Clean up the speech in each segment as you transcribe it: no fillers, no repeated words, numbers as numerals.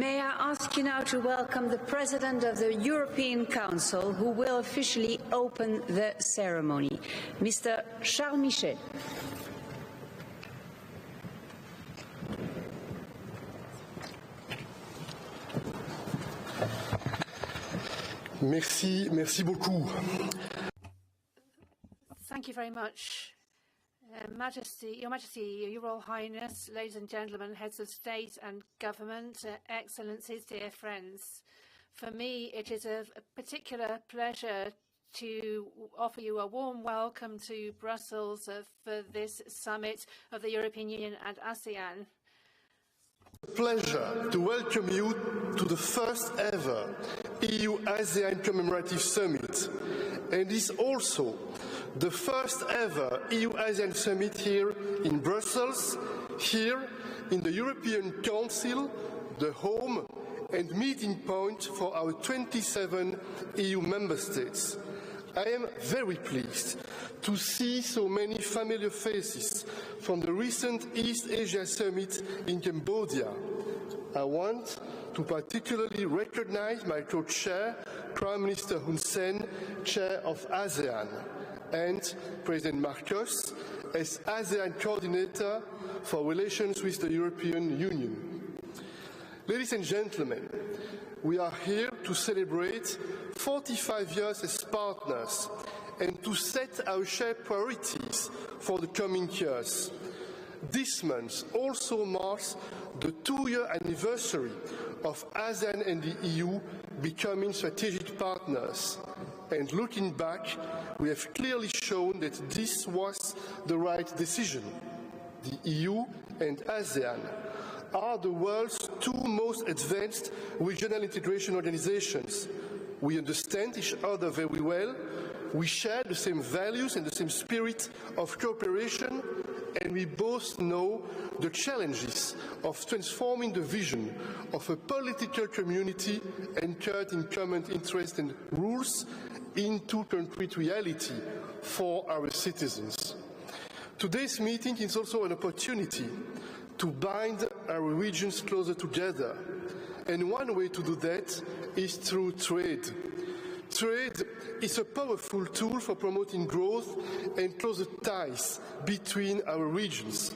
May I ask you now to welcome the President of the European Council, who will officially open the ceremony, Mr. Charles Michel. Merci beaucoup. Thank you very much. Your Majesty, Your Royal Highness, ladies and gentlemen, heads of state and government, excellencies, dear friends. For me, it is a particular pleasure to offer you a warm welcome to Brussels for this summit of the European Union and ASEAN. Pleasure to welcome you to the first ever EU-ASEAN Commemorative Summit, and is also the first ever EU-ASEAN Summit here in Brussels, here in the European Council, the home and meeting point for our 27 EU member states. I am very pleased to see so many familiar faces from the recent East Asia Summit in Cambodia. I want to particularly recognize my co-chair, Prime Minister Hun Sen, Chair of ASEAN, and President Marcos as ASEAN Coordinator for relations with the European Union. Ladies and gentlemen, we are here to celebrate 45 years as partners and to set our shared priorities for the coming years. This month also marks the 2-year anniversary of ASEAN and the EU becoming strategic partners. And looking back, we have clearly shown that this was the right decision. The EU and ASEAN are the world's 2 most advanced regional integration organizations. We understand each other very well, we share the same values and the same spirit of cooperation, and we both know the challenges of transforming the vision of a political community anchored in common interests and rules into concrete reality for our citizens. Today's meeting is also an opportunity to bind our regions closer together, and one way to do that is through trade. Trade is a powerful tool for promoting growth and closer ties between our regions.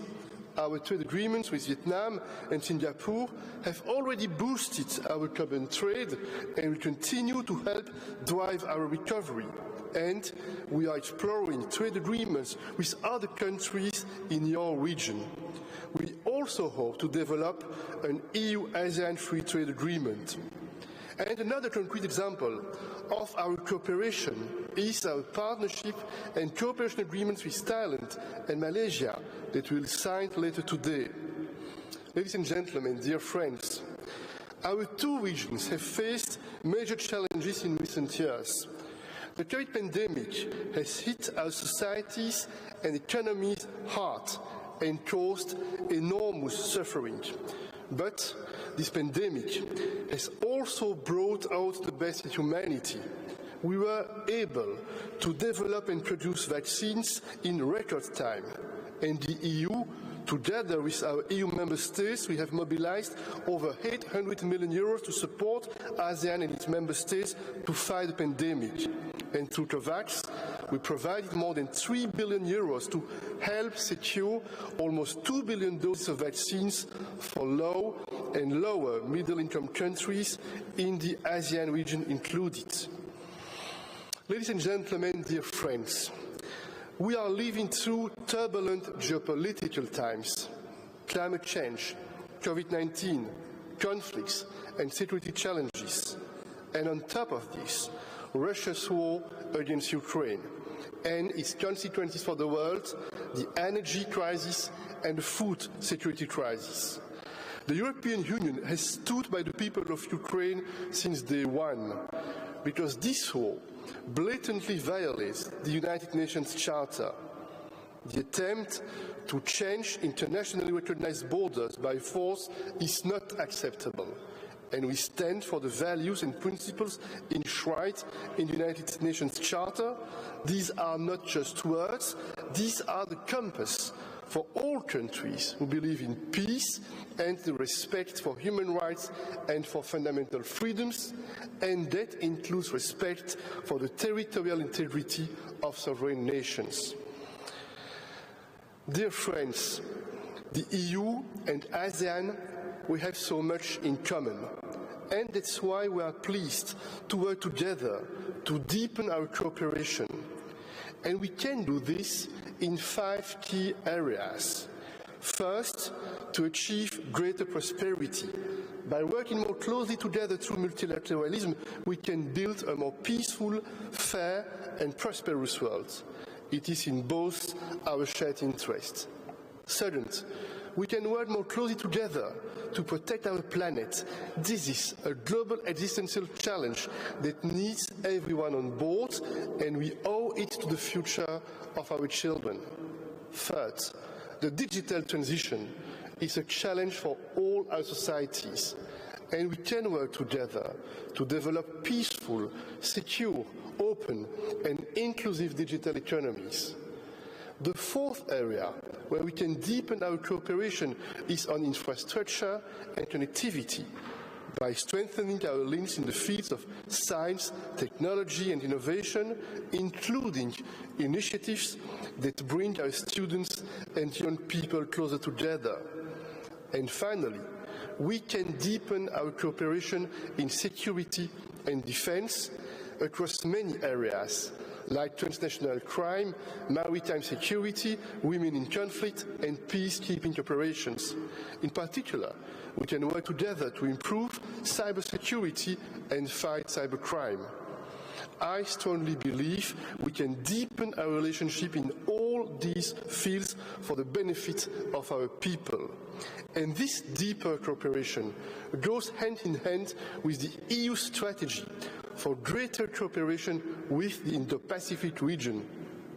Our trade agreements with Vietnam and Singapore have already boosted our common trade and will continue to help drive our recovery. And we are exploring trade agreements with other countries in your region. We also hope to develop an EU-ASEAN free trade agreement. And another concrete example of our cooperation is our partnership and cooperation agreements with Thailand and Malaysia that will be signed later today. Ladies and gentlemen, dear friends, our 2 regions have faced major challenges in recent years. The COVID pandemic has hit our societies and economies hard and caused enormous suffering. But this pandemic has also brought out the best in humanity. We were able to develop and produce vaccines in record time, and the EU, together with our EU member states, we have mobilized over 800 million euros to support ASEAN and its member states to fight the pandemic. And through COVAX, we provided more than 3 billion euros to help secure almost 2 billion doses of vaccines for low and lower middle-income countries in the ASEAN region included. Ladies and gentlemen, dear friends, we are living through turbulent geopolitical times. Climate change, COVID-19, conflicts and security challenges. And on top of this, Russia's war against Ukraine and its consequences for the world, the energy crisis and the food security crisis. The European Union has stood by the people of Ukraine since day one, because this war blatantly violates the United Nations Charter. The attempt to change internationally recognized borders by force is not acceptable, and we stand for the values and principles enshrined in the United Nations Charter. These are not just words, these are the compass for all countries who believe in peace and the respect for human rights and for fundamental freedoms, and that includes respect for the territorial integrity of sovereign nations. Dear friends, the EU and ASEAN, we have so much in common, and that's why we are pleased to work together to deepen our cooperation. And we can do this in 5 key areas. First, to achieve greater prosperity. By working more closely together through multilateralism, we can build a more peaceful, fair and prosperous world. It is in both our shared interests. Second, we can work more closely together to protect our planet. This is a global existential challenge that needs everyone on board, and we owe it to the future of our children. Third, the digital transition is a challenge for all our societies, and we can work together to develop peaceful, secure, open and inclusive digital economies. The fourth area where we can deepen our cooperation is on infrastructure and connectivity, by strengthening our links in the fields of science, technology and innovation, including initiatives that bring our students and young people closer together. And finally, we can deepen our cooperation in security and defense across many areas, like transnational crime, maritime security, women in conflict, and peacekeeping operations. In particular, we can work together to improve cybersecurity and fight cybercrime. I strongly believe we can deepen our relationship in all these fields for the benefit of our people. And this deeper cooperation goes hand in hand with the EU strategy for greater cooperation with the Indo-Pacific region.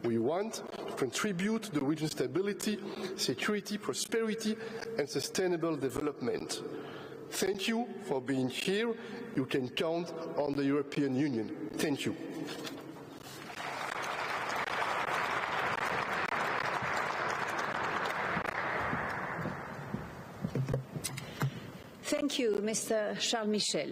We want to contribute to the region's stability, security, prosperity, and sustainable development. Thank you for being here. You can count on the European Union. Thank you. Thank you, Mr. Charles Michel.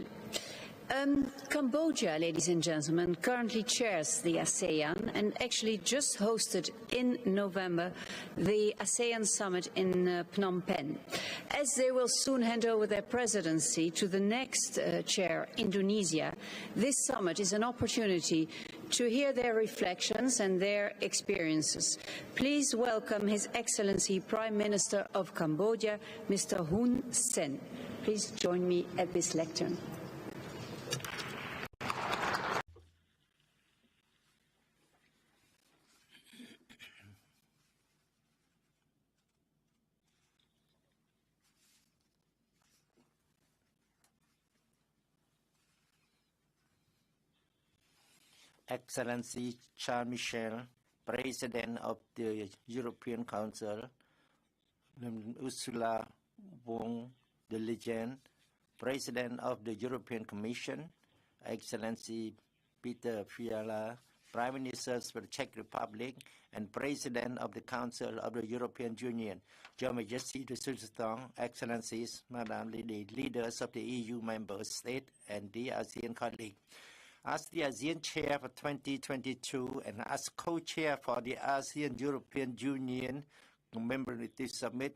Cambodia, ladies and gentlemen, currently chairs the ASEAN and actually just hosted in November the ASEAN summit in Phnom Penh. As they will soon hand over their presidency to the next chair, Indonesia, this summit is an opportunity to hear their reflections and their experiences. Please welcome His Excellency Prime Minister of Cambodia, Mr. Hun Sen. Please join me at this lectern. Excellency Charles Michel, President of the European Council, Ursula von der Leyen, President of the European Commission, Excellency Peter Fiala, Prime Minister of the Czech Republic, and President of the Council of the European Union, Your Majesty the Sultan, Excellencies, Madam Lady, leaders of the EU member states, and the ASEAN colleagues. As the ASEAN Chair for 2022 and as co-chair for the ASEAN-European Union Commemorative Summit,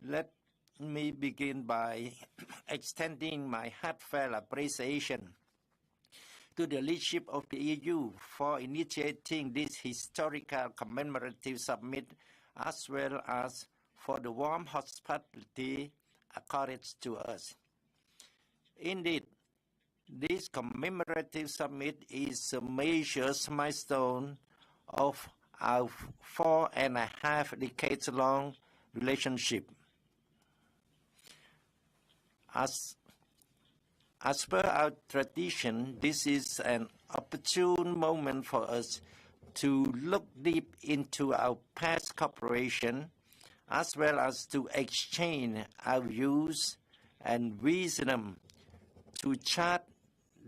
let me begin by extending my heartfelt appreciation to the leadership of the EU for initiating this historical commemorative summit, as well as for the warm hospitality accorded to us. Indeed, this commemorative summit is a major milestone of our 4.5 decades-long relationship. As per our tradition, this is an opportune moment for us to look deep into our past cooperation, as well as to exchange our views and wisdom to chart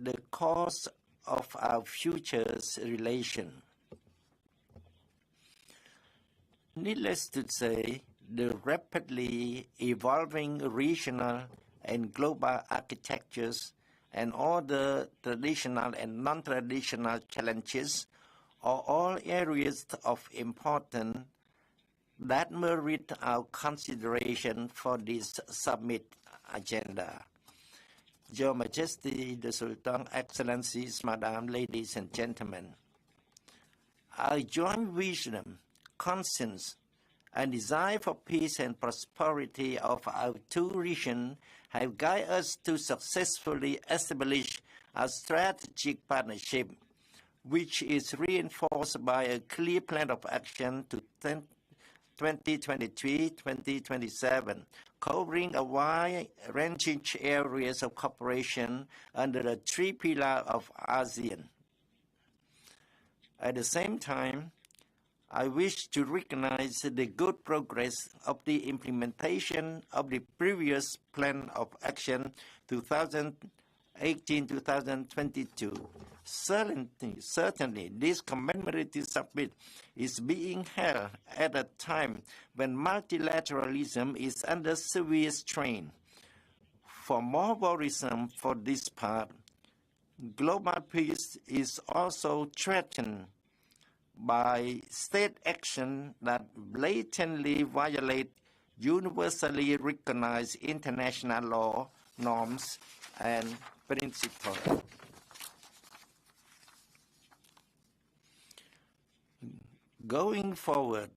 the course of our future's relation. Needless to say, the rapidly evolving regional and global architectures and all the traditional and non-traditional challenges are all areas of importance that merit our consideration for this summit agenda. Your Majesty, the Sultan, Excellencies, Madam, ladies and gentlemen, our joint vision, conscience, and desire for peace and prosperity of our two regions have guided us to successfully establish a strategic partnership, which is reinforced by a clear plan of action to 2023-2027, covering a wide-ranging areas of cooperation under the three pillars of ASEAN. At the same time, I wish to recognize the good progress of the implementation of the previous Plan of Action 2018-2022. Certainly, this commemorative summit is being held at a time when multilateralism is under severe strain. For more worrisome for this part, global peace is also threatened by state action that blatantly violate universally recognized international law, norms, and principles. Going forward,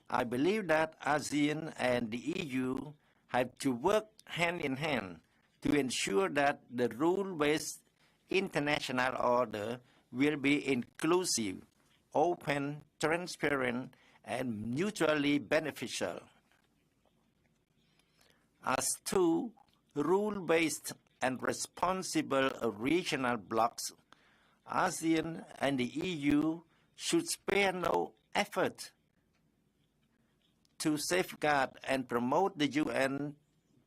I believe that ASEAN and the EU have to work hand in hand to ensure that the rule-based international order will be inclusive, open, transparent, and mutually beneficial. As two rule-based and responsible regional blocs, ASEAN and the EU should spare no effort to safeguard and promote the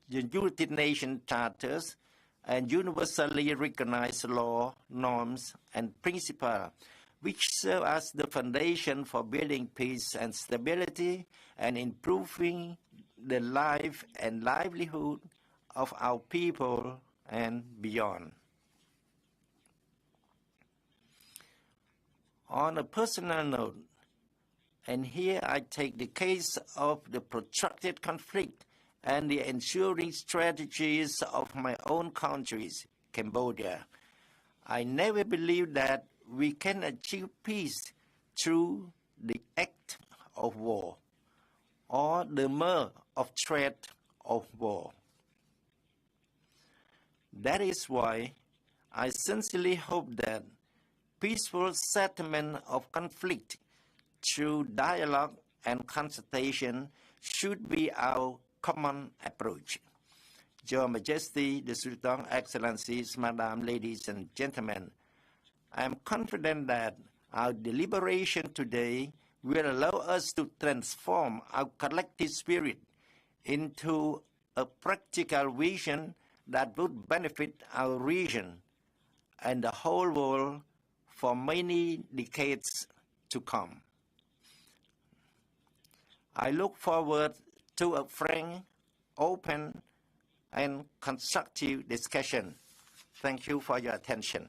United Nations charters and universally recognized law, norms, and principles, which serve as the foundation for building peace and stability and improving the life and livelihood of our people and beyond. On a personal note, and here I take the case of the protracted conflict and the ensuing strategies of my own countries, Cambodia, I never believed that we can achieve peace through the act of war or the mere of threat of war. That is why I sincerely hope that peaceful settlement of conflict through dialogue and consultation should be our common approach. Your Majesty, the Sultan, Excellencies, Madam, ladies and gentlemen, I am confident that our deliberation today will allow us to transform our collective spirit into a practical vision that would benefit our region and the whole world for many decades to come. I look forward to a frank, open, and constructive discussion. Thank you for your attention.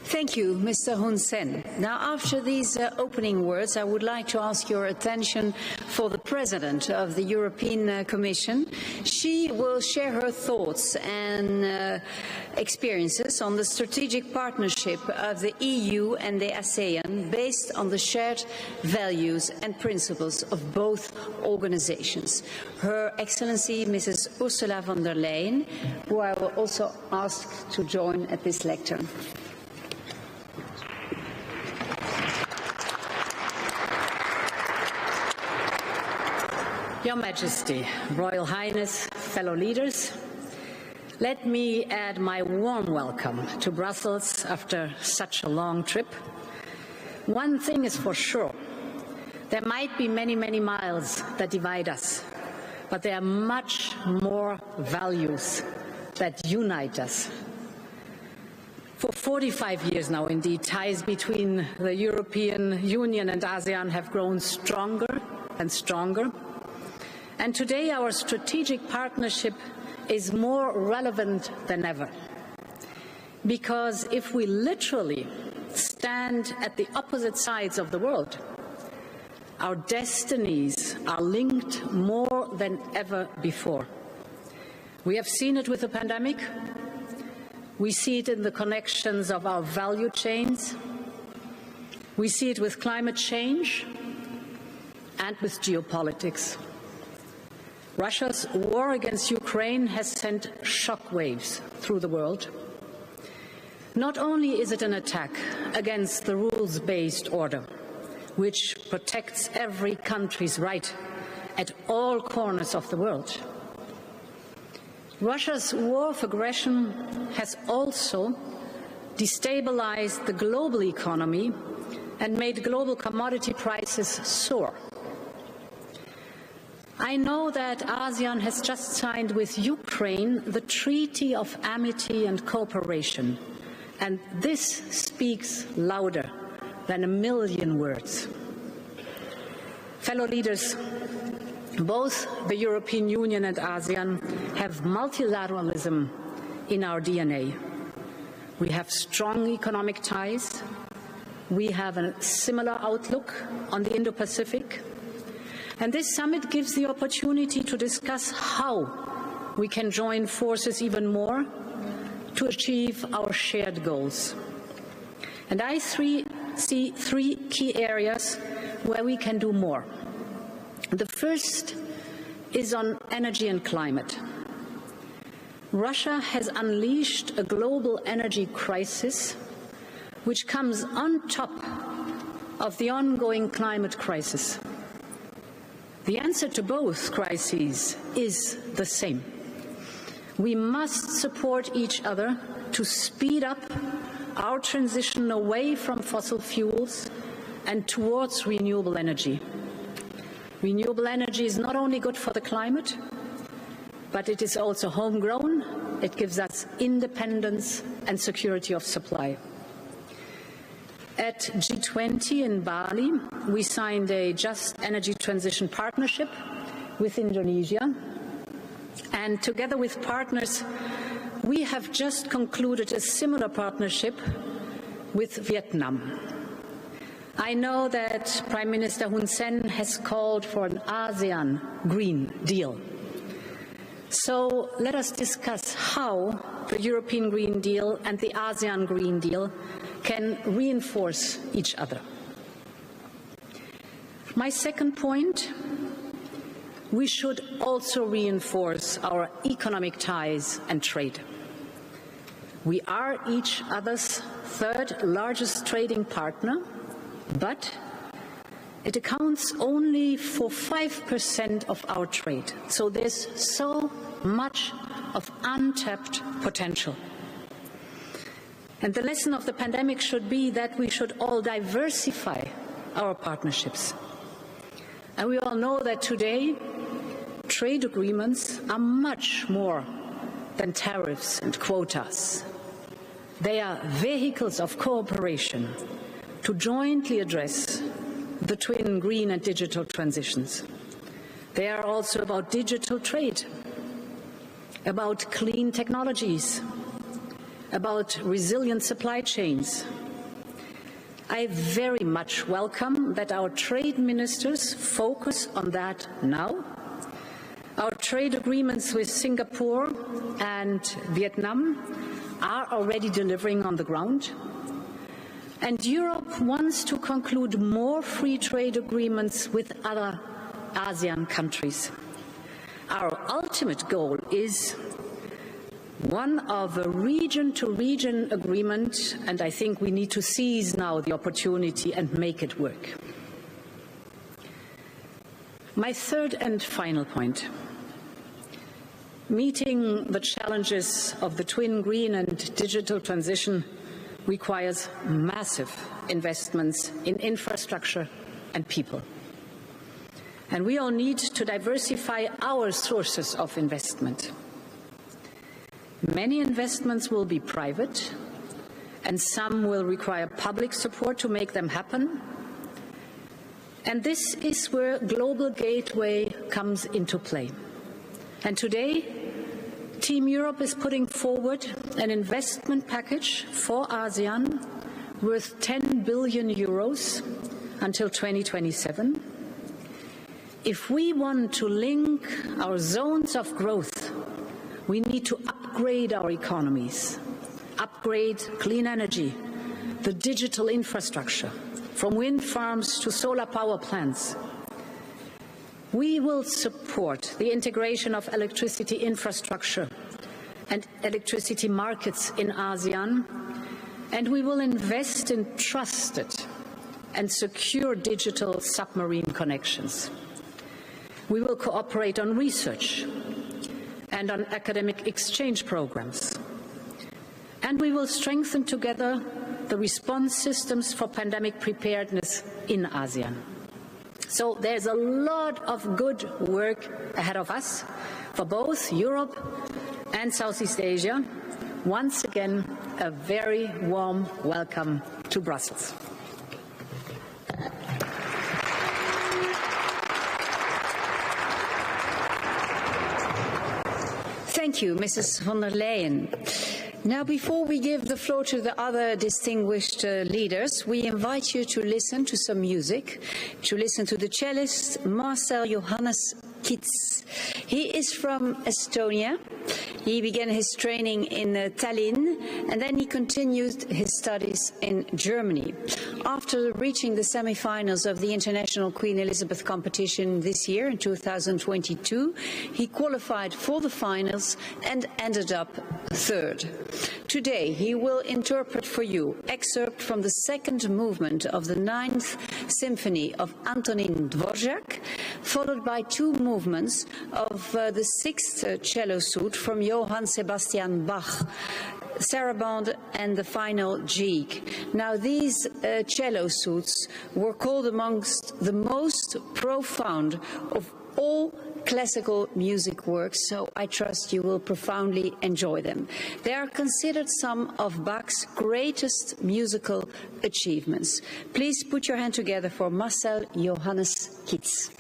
Thank you, Mr. Hun Sen. Now, after these opening words, I would like to ask your attention for the President of the European Commission. She will share her thoughts and experiences on the strategic partnership of the EU and the ASEAN based on the shared values and principles of both organizations. Her Excellency, Mrs. Ursula von der Leyen, who I will also ask to join at this lectern. Your Majesty, Royal Highness, fellow leaders, let me add my warm welcome to Brussels after such a long trip. One thing is for sure, There might be many, many miles that divide us, but there are much more values that unite us. For 45 years now, indeed, ties between the European Union and ASEAN have grown stronger and stronger. And today our strategic partnership is more relevant than ever. Because if we literally stand at the opposite sides of the world, our destinies are linked more than ever before. We have seen it with the pandemic. We see it in the connections of our value chains. We see it with climate change and with geopolitics. Russia's war against Ukraine has sent shockwaves through the world. Not only is it an attack against the rules-based order, which protects every country's right at all corners of the world, Russia's war of aggression has also destabilized the global economy and made global commodity prices soar. I know that ASEAN has just signed with Ukraine the Treaty of Amity and Cooperation, and this speaks louder than a million words. Fellow leaders, both the European Union and ASEAN have multilateralism in our DNA. We have strong economic ties. We have a similar outlook on the Indo-Pacific. And this summit gives the opportunity to discuss how we can join forces even more to achieve our shared goals. And I see three key areas where we can do more. The first is on energy and climate. Russia has unleashed a global energy crisis which comes on top of the ongoing climate crisis. The answer to both crises is the same. We must support each other to speed up our transition away from fossil fuels and towards renewable energy. Renewable energy is not only good for the climate, but it is also homegrown. It gives us independence and security of supply. At G20 in Bali, we signed a Just Energy Transition Partnership with Indonesia. And together with partners, we have just concluded a similar partnership with Vietnam. I know that Prime Minister Hun Sen has called for an ASEAN Green Deal. So let us discuss how the European Green Deal and the ASEAN Green Deal can reinforce each other. My second point, we should also reinforce our economic ties and trade. We are each other's third largest trading partner, but it accounts only for 5% of our trade. So there's so much of untapped potential. And the lesson of the pandemic should be that we should all diversify our partnerships. And we all know that today, trade agreements are much more than tariffs and quotas. They are vehicles of cooperation to jointly address the twin green and digital transitions. They are also about digital trade, about clean technologies, about resilient supply chains. I very much welcome that our trade ministers focus on that now. Our trade agreements with Singapore and Vietnam are already delivering on the ground. And Europe wants to conclude more free trade agreements with other ASEAN countries. Our ultimate goal is one of a region-to-region agreement, and I think we need to seize now the opportunity and make it work. My third and final point. Meeting the challenges of the twin green and digital transition requires massive investments in infrastructure and people. And we all need to diversify our sources of investment. Many investments will be private, and some will require public support to make them happen. And this is where Global Gateway comes into play. And today, Team Europe is putting forward an investment package for ASEAN worth 10 billion euros until 2027. If we want to link our zones of growth, we need to upgrade our economies, upgrade clean energy, the digital infrastructure, from wind farms to solar power plants. We will support the integration of electricity infrastructure and electricity markets in ASEAN, and we will invest in trusted and secure digital submarine connections. We will cooperate on research and on academic exchange programs. And we will strengthen together the response systems for pandemic preparedness in ASEAN. So there's a lot of good work ahead of us for both Europe and Southeast Asia. Once again, a very warm welcome to Brussels. Thank you, Mrs. von der Leyen. Now, before we give the floor to the other distinguished leaders, we invite you to listen to some music, to listen to the cellist Marcel Johannes Kits. He is from Estonia. He began his training in Tallinn, and then he continued his studies in Germany. After reaching the semi-finals of the International Queen Elizabeth competition this year, in 2022, he qualified for the finals and ended up third. Today, he will interpret for you excerpt from the second movement of the 9th Symphony of Antonin Dvorak, followed by two movements of the 6th cello suite from Johann Sebastian Bach, Sarabande and the final Gigue. Now, these cello suites were called amongst the most profound of all classical music works, so I trust you will profoundly enjoy them. They are considered some of Bach's greatest musical achievements. Please put your hand together for Marcel Johannes Kits.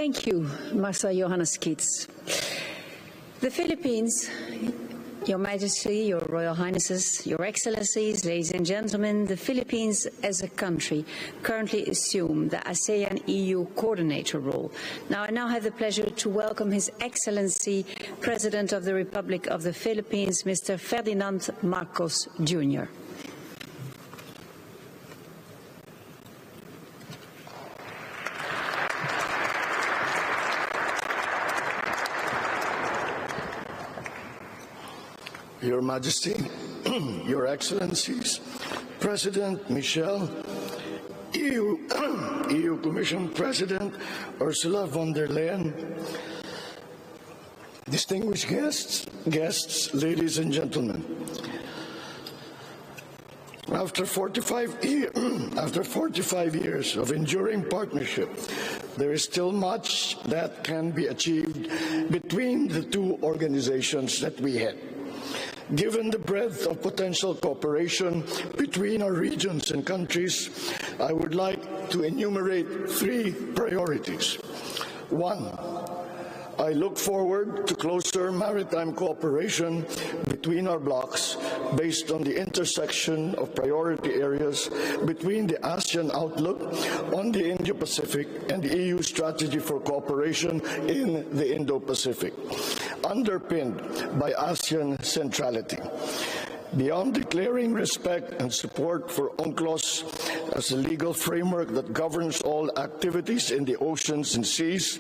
Thank you, Master Johannes Keats. The Philippines Your Majesty, Your Royal Highnesses, Your Excellencies, ladies and gentlemen, the Philippines as a country currently assume the ASEAN-EU coordinator role. I now have the pleasure to welcome His Excellency, President of the Republic of the Philippines, Mr. Ferdinand Marcos Jr. Your Majesty, Your Excellencies, President Michel, EU Commission President Ursula von der Leyen, distinguished guests, ladies and gentlemen. After 45 years of enduring partnership, there is still much that can be achieved between the two organizations that we head. Given the breadth of potential cooperation between our regions and countries, I would like to enumerate 3 priorities. 1, I look forward to closer maritime cooperation between our blocs based on the intersection of priority areas between the ASEAN outlook on the Indo-Pacific and the EU strategy for cooperation in the Indo-Pacific, underpinned by ASEAN centrality. Beyond declaring respect and support for UNCLOS as a legal framework that governs all activities in the oceans and seas,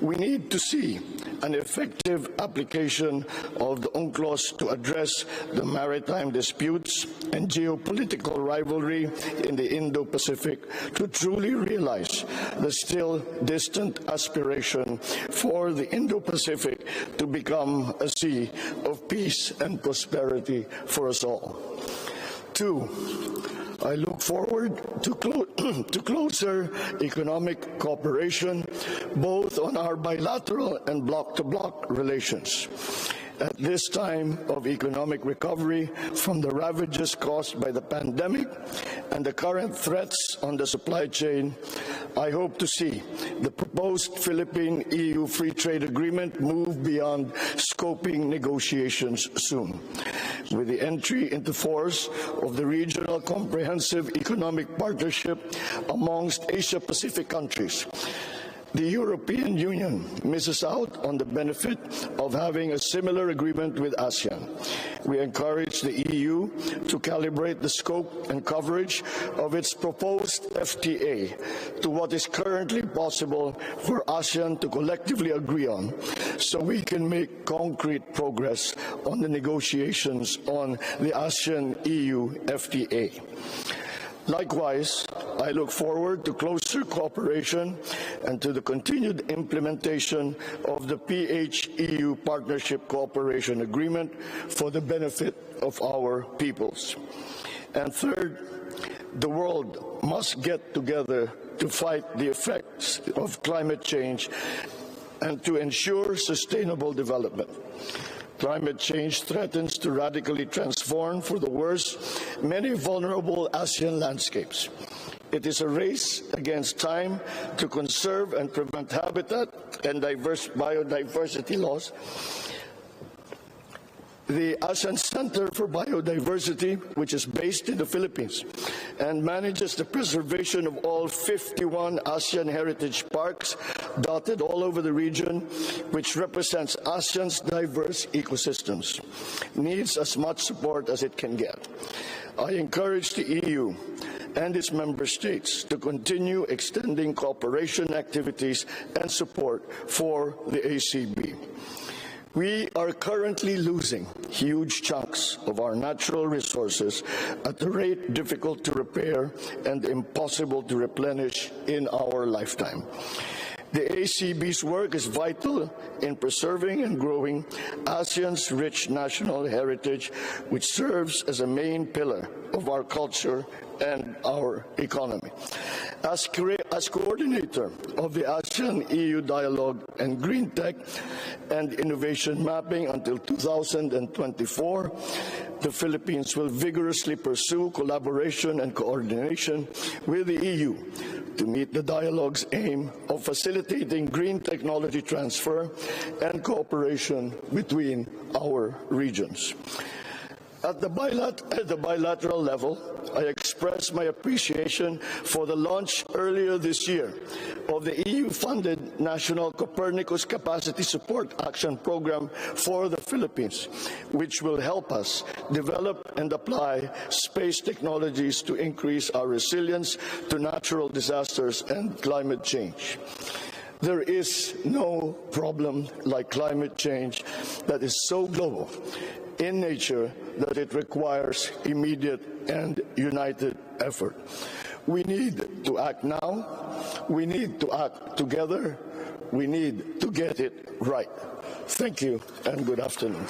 we need to see an effective application of the UNCLOS to address the maritime disputes and geopolitical rivalry in the Indo-Pacific to truly realize the still distant aspiration for the Indo-Pacific to become a sea of peace and prosperity for us all. 2, I look forward to closer economic cooperation, both on our bilateral and bloc-to-bloc relations. At this time of economic recovery from the ravages caused by the pandemic and the current threats on the supply chain, I hope to see the proposed Philippine-EU Free Trade Agreement move beyond scoping negotiations soon. With the entry into force of the Regional Comprehensive Economic Partnership amongst Asia-Pacific countries, the European Union misses out on the benefit of having a similar agreement with ASEAN. We encourage the EU to calibrate the scope and coverage of its proposed FTA to what is currently possible for ASEAN to collectively agree on, so we can make concrete progress on the negotiations on the ASEAN-EU FTA. Likewise, I look forward to closer cooperation and to the continued implementation of the PH-EU Partnership Cooperation Agreement for the benefit of our peoples. And third, the world must get together to fight the effects of climate change and to ensure sustainable development. Climate change threatens to radically transform for the worse many vulnerable ASEAN landscapes. It is a race against time to conserve and prevent habitat and biodiversity loss. The ASEAN Center for Biodiversity, which is based in the Philippines and manages the preservation of all 51 ASEAN heritage parks dotted all over the region, which represents ASEAN's diverse ecosystems, needs as much support as it can get. I encourage the EU and its member states to continue extending cooperation activities and support for the ACB. We are currently losing huge chunks of our natural resources at a rate difficult to repair and impossible to replenish in our lifetime. The ACB's work is vital in preserving and growing ASEAN's rich national heritage, which serves as a main pillar of our culture and our economy. As coordinator of the ASEAN-EU Dialogue and Green Tech and Innovation Mapping until 2024, the Philippines will vigorously pursue collaboration and coordination with the EU to meet the dialogue's aim of facilitating green technology transfer and cooperation between our regions. At the bilateral level, I express my appreciation for the launch earlier this year of the EU-funded National Copernicus Capacity Support Action Program for the Philippines, which will help us develop and apply space technologies to increase our resilience to natural disasters and climate change. There is no problem like climate change that is so global in nature that it requires immediate and united effort. We need to act now, we need to act together, we need to get it right. Thank you and good afternoon.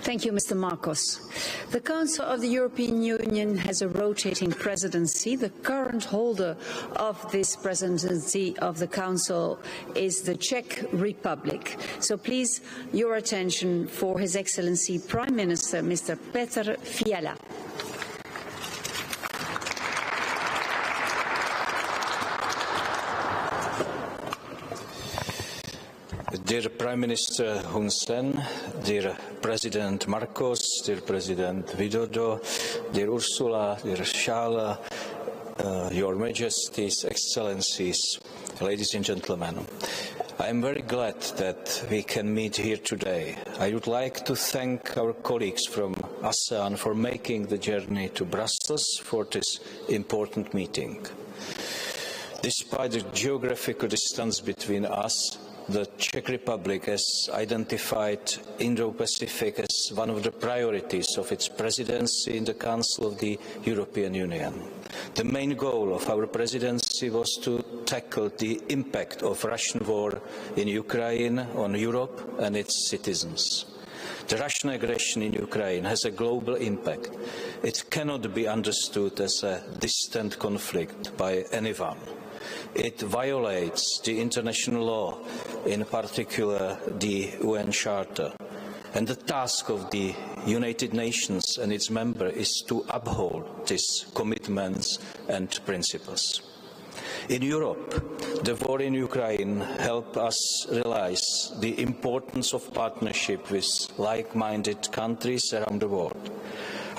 Thank you, Mr. Marcos. The Council of the European Union has a rotating presidency. The current holder of this presidency of the Council is the Czech Republic. So please, your attention for His Excellency Prime Minister, Mr. Petr Fiala. Dear Prime Minister Hun Sen, dear President Marcos, dear President Widodo, dear Ursula, dear Charles, Your Majesties, Excellencies, ladies and gentlemen, I am very glad that we can meet here today. I would like to thank our colleagues from ASEAN for making the journey to Brussels for this important meeting. Despite the geographical distance between us, the Czech Republic has identified Indo-Pacific as one of the priorities of its presidency in the Council of the European Union. The main goal of our presidency was to tackle the impact of Russian war in Ukraine on Europe and its citizens. The Russian aggression in Ukraine has a global impact. It cannot be understood as a distant conflict by anyone. It violates the international law, in particular the UN Charter. And the task of the United Nations and its members is to uphold these commitments and principles. In Europe, the war in Ukraine helped us realize the importance of partnership with like-minded countries around the world.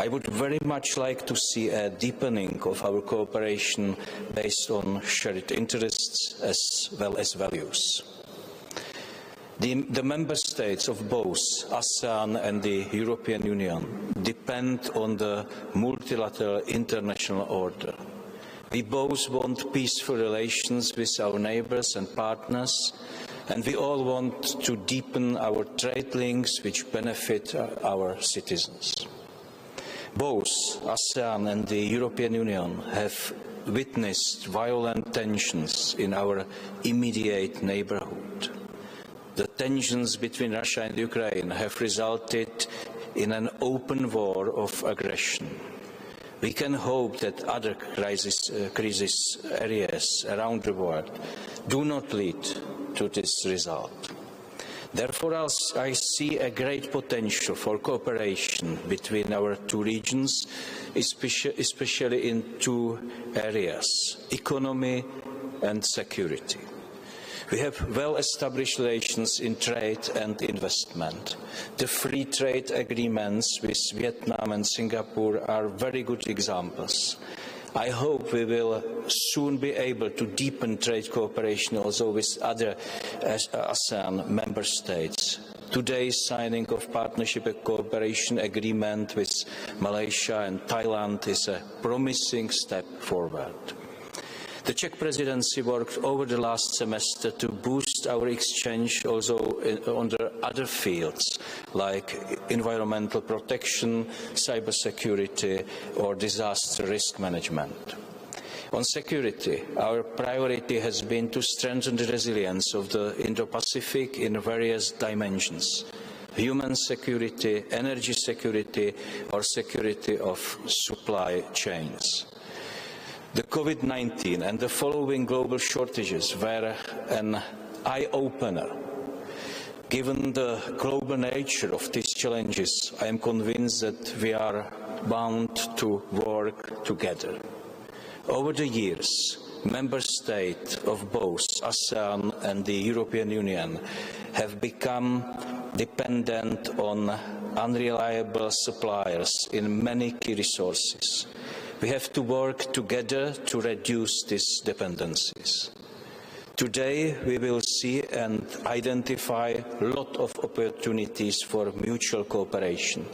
I would very much like to see a deepening of our cooperation based on shared interests as well as values. The member states of both ASEAN and the European Union depend on the multilateral international order. We both want peaceful relations with our neighbors and partners, and we all want to deepen our trade links which benefit our citizens. Both ASEAN and the European Union have witnessed violent tensions in our immediate neighborhood. The tensions between Russia and Ukraine have resulted in an open war of aggression. We can hope that other crisis areas around the world do not lead to this result. Therefore, I see a great potential for cooperation between our two regions, especially in two areas, economy and security. We have well-established relations in trade and investment. The free trade agreements with Vietnam and Singapore are very good examples. I hope we will soon be able to deepen trade cooperation also with other ASEAN member states. Today's signing of Partnership and Cooperation Agreement with Malaysia and Thailand is a promising step forward. The Czech presidency worked over the last semester to boost our exchange also on the other fields like environmental protection, cybersecurity or disaster risk management. On security, our priority has been to strengthen the resilience of the Indo-Pacific in various dimensions. human security, energy security, or security of supply chains. The COVID-19 and the following global shortages were an eye-opener. Given the global nature of these challenges, I am convinced that we are bound to work together. Over the years, member states of both ASEAN and the European Union have become dependent on unreliable suppliers in many key resources. We have to work together to reduce these dependencies. Today, we will see and identify a lot of opportunities for mutual cooperation.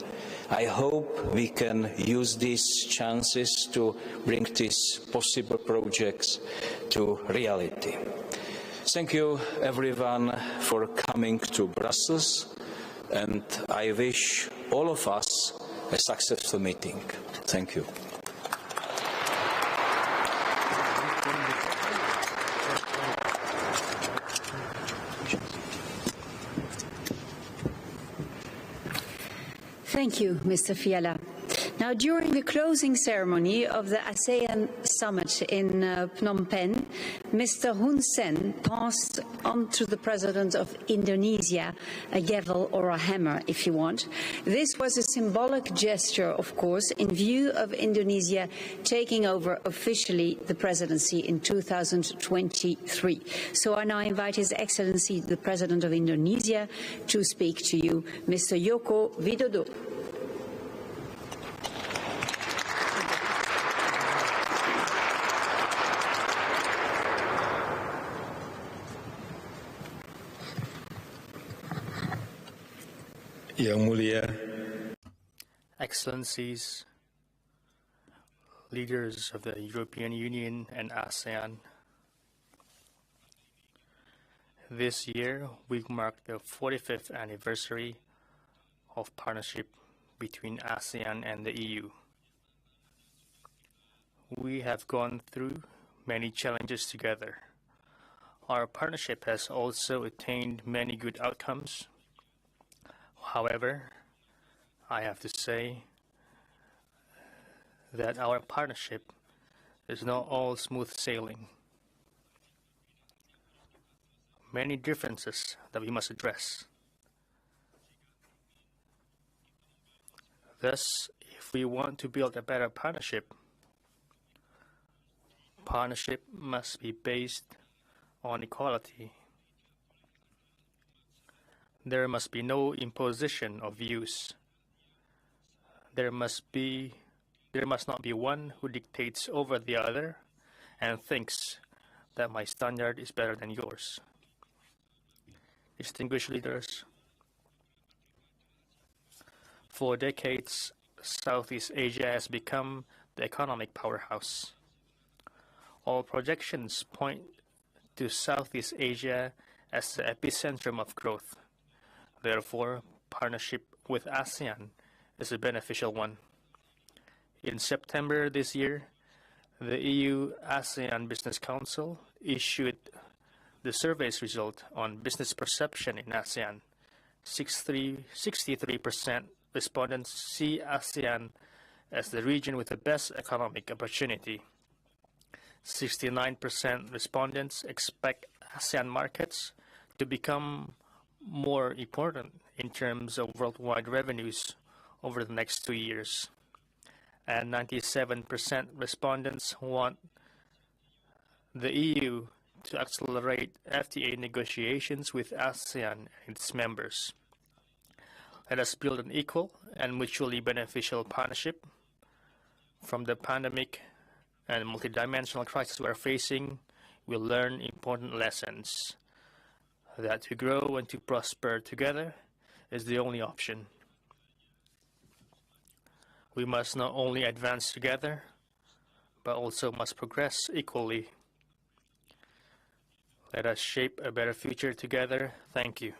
I hope we can use these chances to bring these possible projects to reality. Thank you, everyone, for coming to Brussels, and I wish all of us a successful meeting. Thank you. Thank you, Mr. Fiala. Now, during the closing ceremony of the ASEAN Summit in Phnom Penh, Mr. Hun Sen passed on to the President of Indonesia a gavel or a hammer, if you want. This was a symbolic gesture, of course, in view of Indonesia taking over officially the presidency in 2023. So I now invite His Excellency, the President of Indonesia, to speak to you, Mr. Joko Widodo. Yang Mulia, Excellencies, leaders of the European Union and ASEAN, this year we mark the 45th anniversary of partnership between ASEAN and the EU. We have gone through many challenges together. Our partnership has also attained many good outcomes. However, I have to say that our partnership is not all smooth sailing. Many differences that we must address. Thus, if we want to build a better partnership, partnership must be based on equality. There must be no imposition of views. There must not be one who dictates over the other and thinks that my standard is better than yours. Distinguished leaders, for decades, Southeast Asia has become the economic powerhouse. All projections point to Southeast Asia as the epicentrum of growth. Therefore, partnership with ASEAN is a beneficial one. In September this year, the EU-ASEAN Business Council issued the survey's result on business perception in ASEAN. 63% respondents see ASEAN as the region with the best economic opportunity. 69% respondents expect ASEAN markets to become more important in terms of worldwide revenues over the next 2 years. And 97% respondents want the EU to accelerate FTA negotiations with ASEAN and its members. Let us build an equal and mutually beneficial partnership. From the pandemic and multidimensional crisis we are facing, we'll learn important lessons. That to grow and to prosper together is the only option. We must not only advance together, but also must progress equally. Let us shape a better future together. Thank you.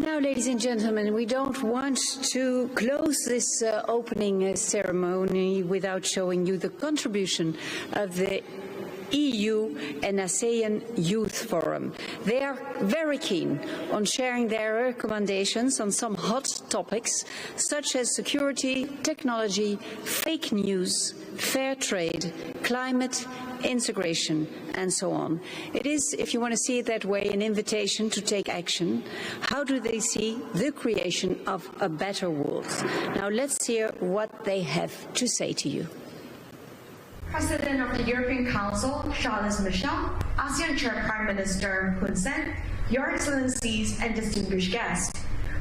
Now ladies and gentlemen, we don't want to close this opening ceremony without showing you the contribution of the EU and ASEAN Youth Forum. They are very keen on sharing their recommendations on some hot topics such as security, technology, fake news, fair trade, climate, integration, and so on. It is, if you want to see it that way, an invitation to take action. How do they see the creation of a better world? Now let's hear what they have to say to you. President of the European Council, Charles Michel, ASEAN Chair Prime Minister Hun Sen, Your Excellencies and distinguished guests.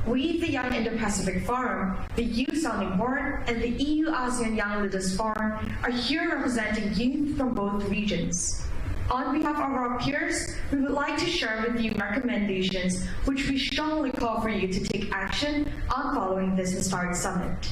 We, the Young Indo-Pacific Forum, the Youth Sounding Board, and the EU-ASEAN Young Leaders Forum are here representing youth from both regions. On behalf of our peers, we would like to share with you recommendations which we strongly call for you to take action on following this historic summit.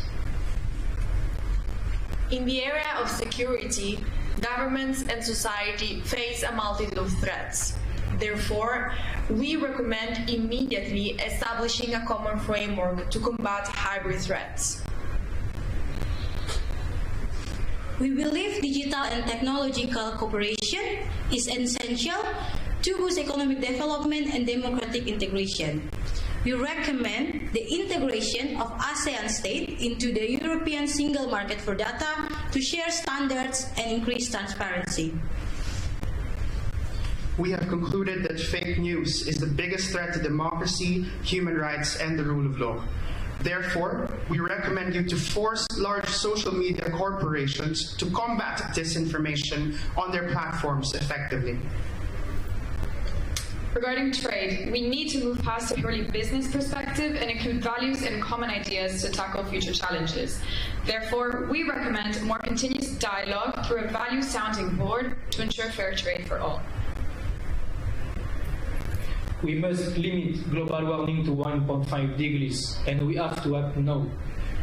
In the area of security, governments and society face a multitude of threats. Therefore, we recommend immediately establishing a common framework to combat hybrid threats. We believe digital and technological cooperation is essential to boost economic development and democratic integration. We recommend the integration of ASEAN states into the European single market for data to share standards and increase transparency. We have concluded that fake news is the biggest threat to democracy, human rights, and the rule of law. Therefore, we recommend you to force large social media corporations to combat disinformation on their platforms effectively. Regarding trade, we need to move past a purely business perspective and include values and common ideas to tackle future challenges. Therefore, we recommend more continuous dialogue through a value-sounding board to ensure fair trade for all. We must limit global warming to 1.5 degrees, and we have to act now.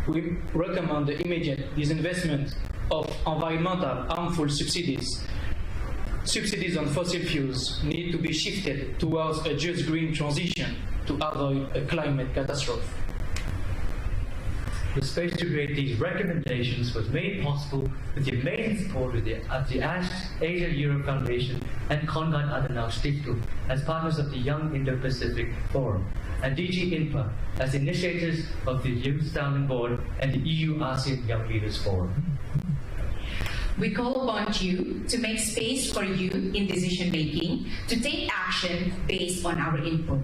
We recommend the immediate disinvestment of environmental harmful subsidies. Subsidies on fossil fuels need to be shifted towards a just green transition to avoid a climate catastrophe. The space to create these recommendations was made possible with the amazing support of the ASEAN-Europe Foundation and Konrad Adenauer Stiftung as partners of the Young Indo-Pacific Forum, and DG INPA as initiators of the Youth Sounding Board and the EU-ASEAN Young Leaders Forum. We call upon you to make space for youth in decision-making to take action based on our input.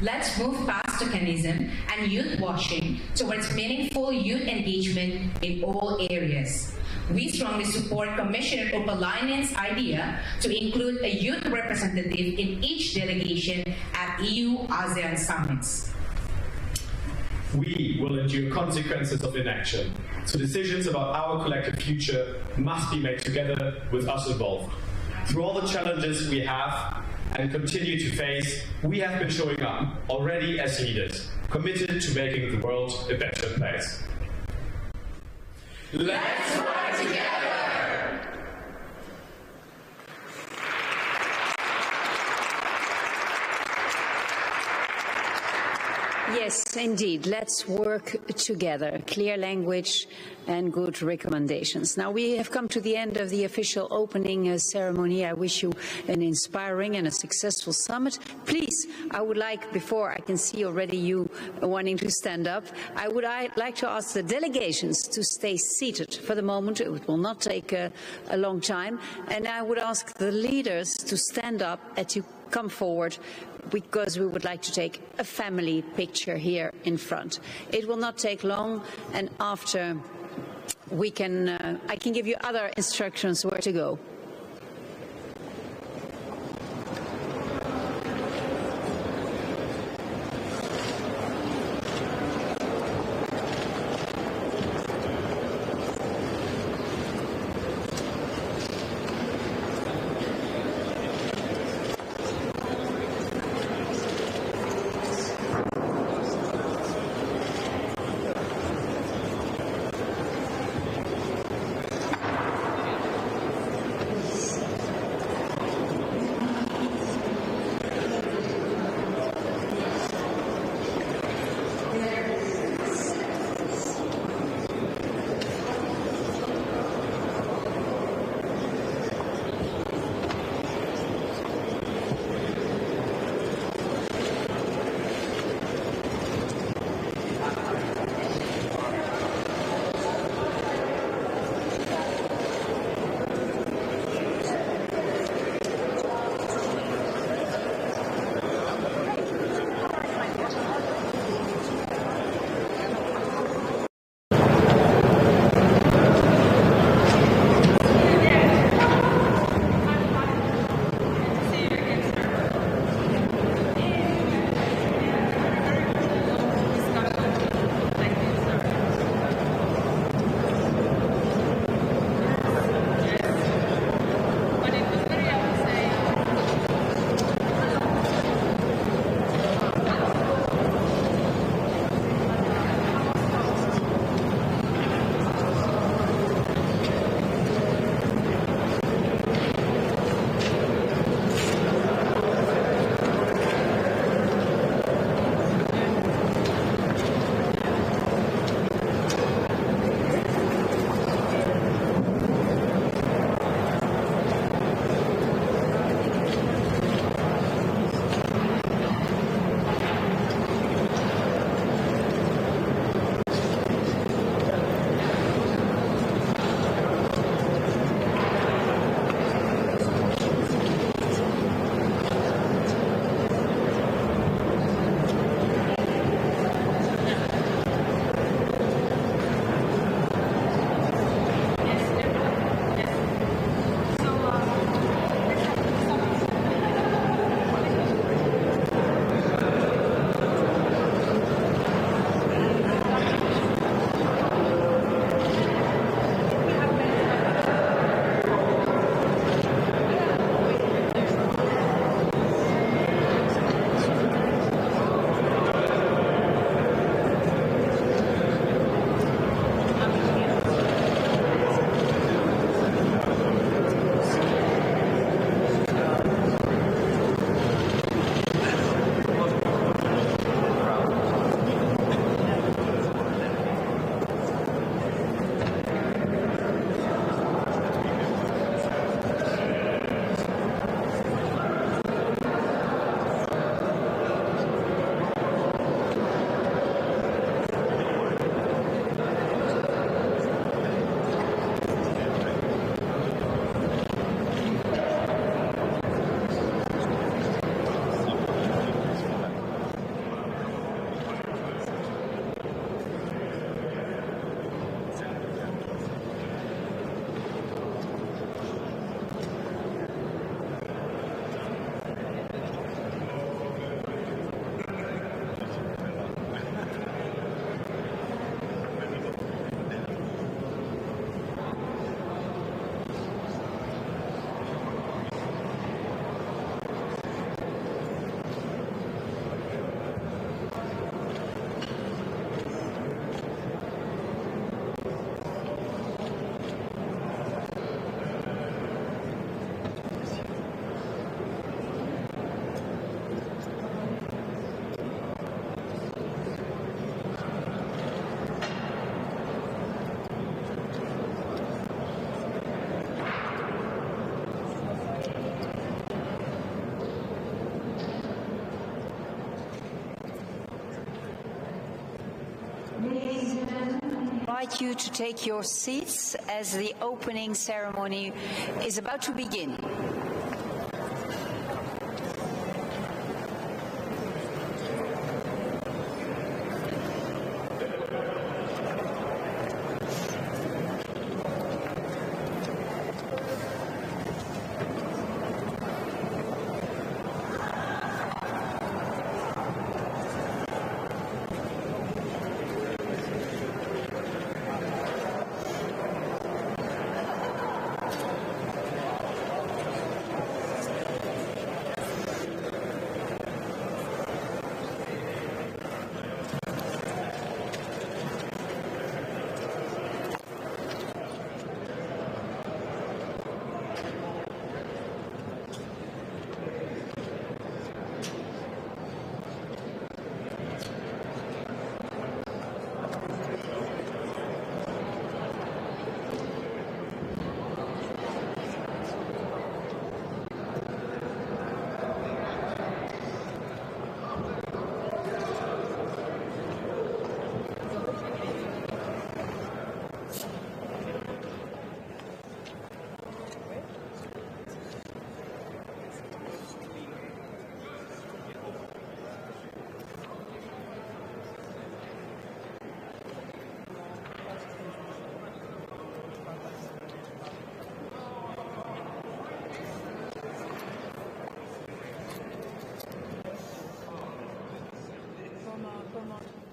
Let's move past tokenism and youth washing towards meaningful youth engagement in all areas. We strongly support Commissioner Opalainen's idea to include a youth representative in each delegation at EU-ASEAN summits. We will endure consequences of inaction, so decisions about our collective future must be made together with us involved. Through all the challenges we have and continue to face, we have been showing up already as leaders, committed to making the world a better place. Let's work together! Yes, indeed. Let's work together. Clear language and good recommendations. Now, we have come to the end of the official opening ceremony. I wish you an inspiring and a successful summit. Please, I would like, before I can see already you wanting to stand up, I would like to ask the delegations to stay seated for the moment. It will not take a long time. And I would ask the leaders to stand up and to come forward, because we would like to take a family picture here in front. It will not take long, and after we can, I can give you other instructions where to go. invite you to take your seats as the opening ceremony is about to begin. Comment